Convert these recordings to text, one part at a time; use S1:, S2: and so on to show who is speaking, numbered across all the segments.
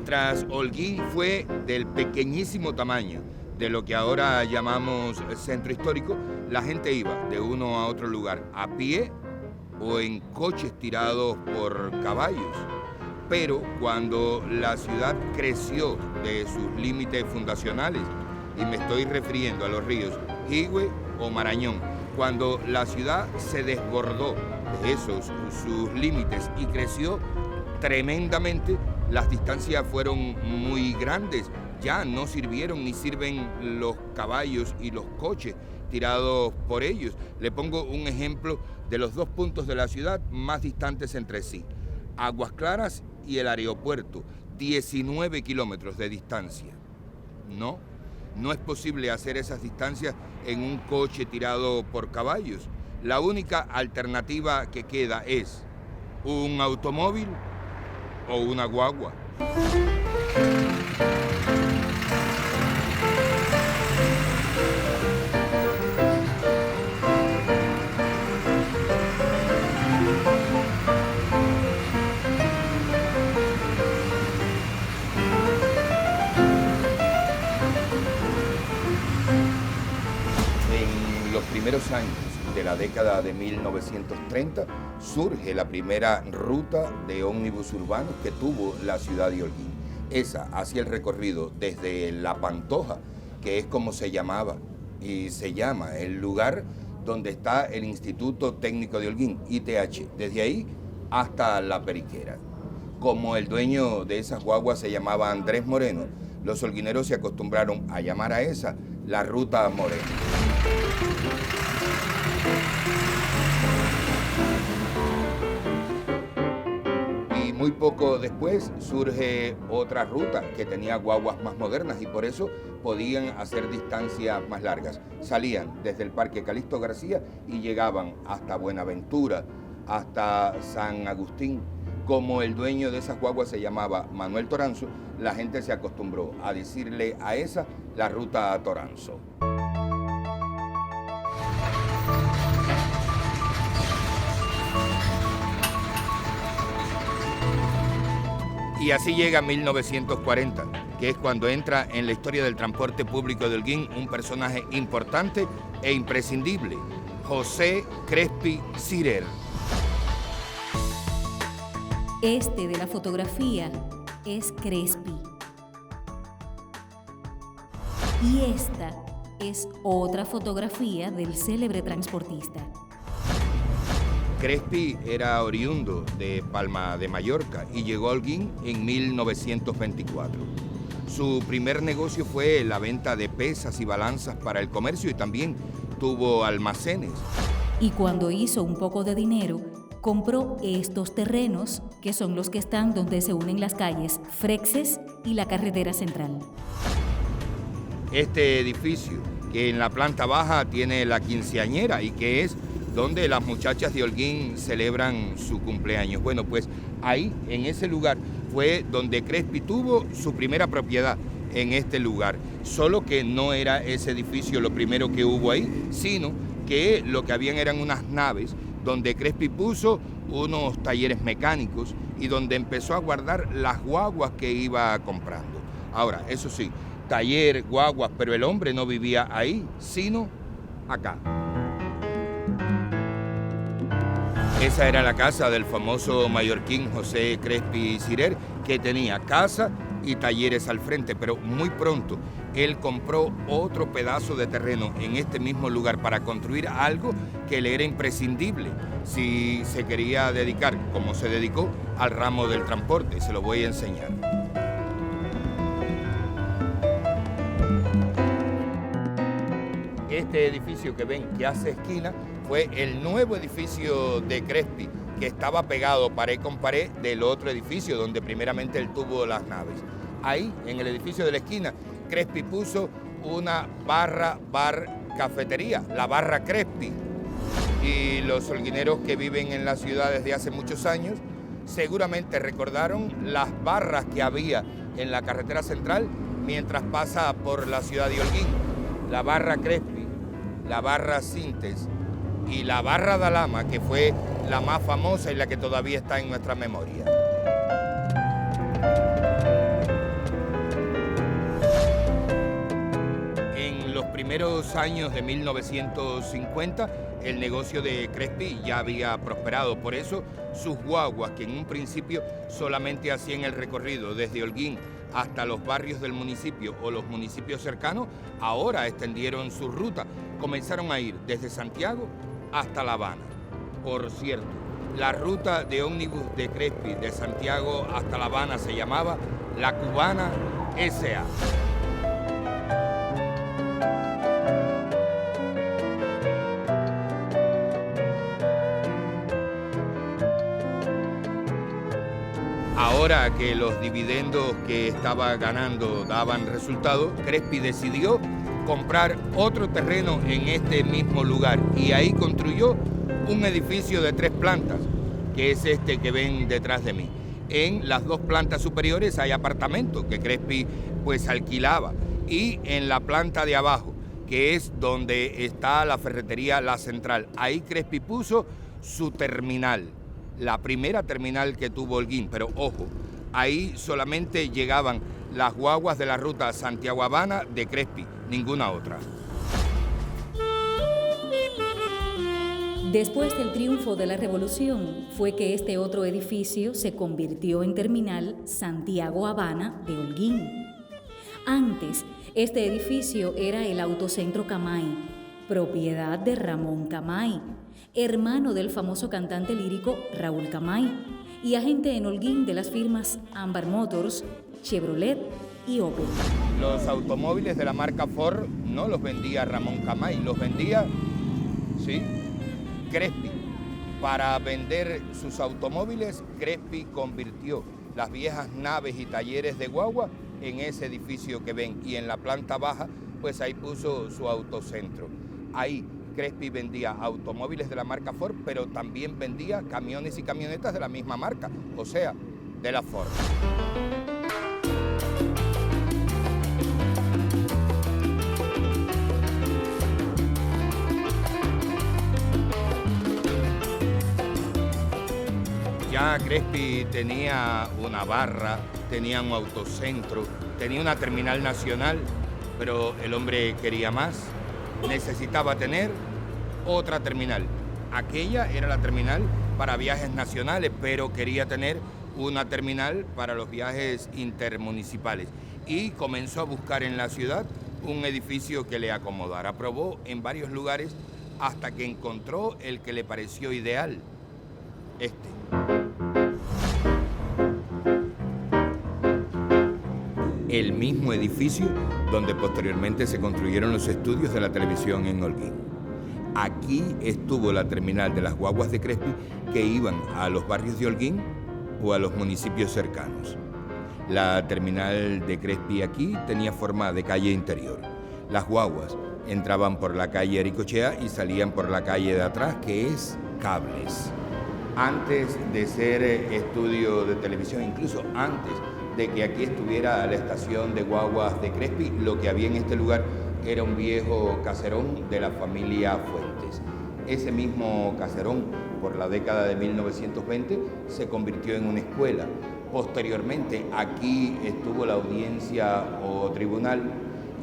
S1: Mientras Holguín fue del pequeñísimo tamaño de lo que ahora llamamos centro histórico, la gente iba de uno a otro lugar a pie o en coches tirados por caballos. Pero cuando la ciudad creció de sus límites fundacionales, y me estoy refiriendo a los ríos Higüe o Marañón, cuando la ciudad se desbordó de sus límites y creció tremendamente, las distancias fueron muy grandes. Ya no sirvieron ni sirven los caballos y los coches tirados por ellos. Le pongo un ejemplo de los dos puntos de la ciudad más distantes entre sí. Aguas Claras y el aeropuerto, 19 kilómetros de distancia. No es posible hacer esas distancias en un coche tirado por caballos. La única alternativa que queda es un automóvil o una guagua. En los primeros años de la década de 1930 surge la primera ruta de ómnibus urbanos que tuvo la ciudad de Holguín. Esa hacía el recorrido desde La Pantoja, que es como se llamaba y se llama el lugar donde está el Instituto Técnico de Holguín, ITH, desde ahí hasta La Periquera. Como el dueño de esas guaguas se llamaba Andrés Moreno, los holguineros se acostumbraron a llamar a esa la Ruta Moreno. Y muy poco después surge otra ruta que tenía guaguas más modernas y por eso podían hacer distancias más largas. Salían desde el Parque Calixto García y llegaban hasta Buenaventura, hasta San Agustín. Como el dueño de esas guaguas se llamaba Manuel Toranzo, la gente se acostumbró a decirle a esa la Ruta a Toranzo. Y así llega 1940, que es cuando entra en la historia del transporte público de Holguín un personaje importante e imprescindible, José Crespi Cirer.
S2: Este de la fotografía es Crespi. Y esta es otra fotografía del célebre transportista.
S1: Crespi era oriundo de Palma de Mallorca y llegó a Holguín en 1924. Su primer negocio fue la venta de pesas y balanzas para el comercio y también tuvo almacenes.
S2: Y cuando hizo un poco de dinero, compró estos terrenos, que son los que están donde se unen las calles Frexes y la carretera central.
S1: Este edificio, que en la planta baja tiene la quinceañera y que es donde las muchachas de Holguín celebran su cumpleaños. Bueno, pues ahí, en ese lugar, fue donde Crespi tuvo su primera propiedad, en este lugar. Solo que no era ese edificio lo primero que hubo ahí, sino que lo que habían eran unas naves donde Crespi puso unos talleres mecánicos y donde empezó a guardar las guaguas que iba comprando. Ahora, eso sí, taller, guaguas, pero el hombre no vivía ahí, sino acá. Esa era la casa del famoso mallorquín José Crespi Cirer, que tenía casa y talleres al frente, pero muy pronto él compró otro pedazo de terreno en este mismo lugar para construir algo que le era imprescindible si se quería dedicar, como se dedicó, al ramo del transporte. Se lo voy a enseñar. Este edificio que ven que hace esquina fue el nuevo edificio de Crespi, que estaba pegado pared con pared del otro edificio donde primeramente él tuvo las naves. Ahí, en el edificio de la esquina, Crespi puso una bar cafetería, la Barra Crespi. Y los holguineros que viven en la ciudad desde hace muchos años seguramente recordaron las barras que había en la carretera central mientras pasa por la ciudad de Holguín. La Barra Crespi, la Barra Sintes y la Barra Dalama, que fue la más famosa y la que todavía está en nuestra memoria. primeros años de 1950 el negocio de Crespi ya había prosperado, por eso sus guaguas, que en un principio solamente hacían el recorrido desde Holguín hasta los barrios del municipio o los municipios cercanos, ahora extendieron su ruta, comenzaron a ir desde Santiago hasta La Habana. Por cierto, la ruta de ómnibus de Crespi de Santiago hasta La Habana se llamaba La Cubana S.A. Ahora que los dividendos que estaba ganando daban resultado, Crespi decidió comprar otro terreno en este mismo lugar y ahí construyó un edificio de 3 plantas, que es este que ven detrás de mí. En las 2 plantas superiores hay apartamentos que Crespi pues alquilaba y en la planta de abajo, que es donde está la ferretería La Central, ahí Crespi puso su terminal. La primera terminal que tuvo Holguín, pero ojo, ahí solamente llegaban las guaguas de la ruta Santiago-Habana de Crespi, ninguna otra.
S2: Después del triunfo de la Revolución fue que este otro edificio se convirtió en terminal Santiago-Habana de Holguín. Antes, este edificio era el Autocentro Camay, propiedad de Ramón Camay, hermano del famoso cantante lírico Raúl Camay y agente en Holguín de las firmas Ámbar Motors, Chevrolet y Opel.
S1: Los automóviles de la marca Ford no los vendía Ramón Camay, los vendía, sí, Crespi. Para vender sus automóviles, Crespi convirtió las viejas naves y talleres de guagua en ese edificio que ven y en la planta baja, pues ahí puso su autocentro. Ahí Crespi vendía automóviles de la marca Ford, pero también vendía camiones y camionetas de la misma marca, o sea, de la Ford. Ya Crespi tenía una barra, tenía un autocentro, tenía una terminal nacional, pero el hombre quería más, necesitaba tener otra terminal. Aquella era la terminal para viajes nacionales, pero quería tener una terminal para los viajes intermunicipales y comenzó a buscar en la ciudad un edificio que le acomodara. Probó en varios lugares hasta que encontró el que le pareció ideal, este. El mismo edificio donde posteriormente se construyeron los estudios de la televisión en Holguín. Aquí estuvo la terminal de las guaguas de Crespi que iban a los barrios de Holguín o a los municipios cercanos. La terminal de Crespi aquí tenía forma de calle interior. Las guaguas entraban por la calle Aricochea y salían por la calle de atrás, que es Cables. Antes de ser estudio de televisión, incluso antes de que aquí estuviera la estación de guaguas de Crespi, lo que había en este lugar era un viejo caserón de la familia Fuentes. Ese mismo caserón, por la década de 1920, se convirtió en una escuela. Posteriormente, aquí estuvo la audiencia o tribunal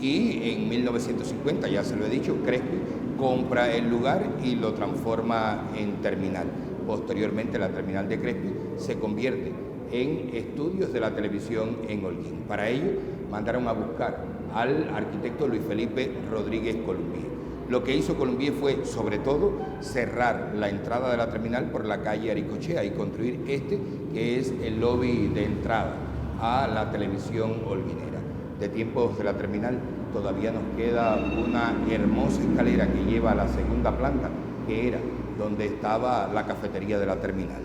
S1: y en 1950, ya se lo he dicho, Crespi compra el lugar y lo transforma en terminal. Posteriormente, la terminal de Crespi se convierte en estudios de la televisión en Holguín. Para ello, mandaron a buscar al arquitecto Luis Felipe Rodríguez Columbier. Lo que hizo Columbier fue, sobre todo, cerrar la entrada de la terminal por la calle Aricochea y construir este, que es el lobby de entrada a la televisión holguinera. De tiempos de la terminal todavía nos queda una hermosa escalera que lleva a la segunda planta, que era donde estaba la cafetería de la terminal.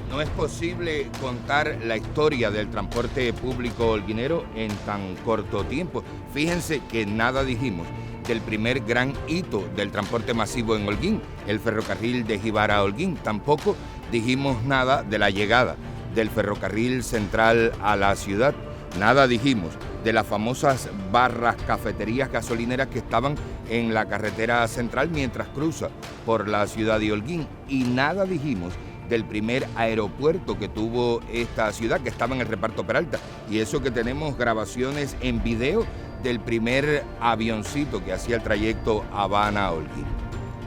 S1: No es posible contar la historia del transporte público holguinero en tan corto tiempo. Fíjense que nada dijimos del primer gran hito del transporte masivo en Holguín, el ferrocarril de Jíbar a Holguín. Tampoco dijimos nada de la llegada del ferrocarril central a la ciudad, Nada dijimos de las famosas barras, cafeterías, gasolineras que estaban en la carretera central mientras cruza por la ciudad de Holguín. Y nada dijimos del primer aeropuerto que tuvo esta ciudad, que estaba en el Reparto Peralta. Y eso que tenemos grabaciones en video del primer avioncito que hacía el trayecto Habana-Holguín.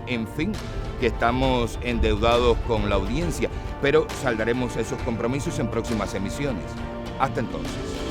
S1: En fin, que estamos endeudados con la audiencia, pero saldaremos esos compromisos en próximas emisiones. Hasta entonces.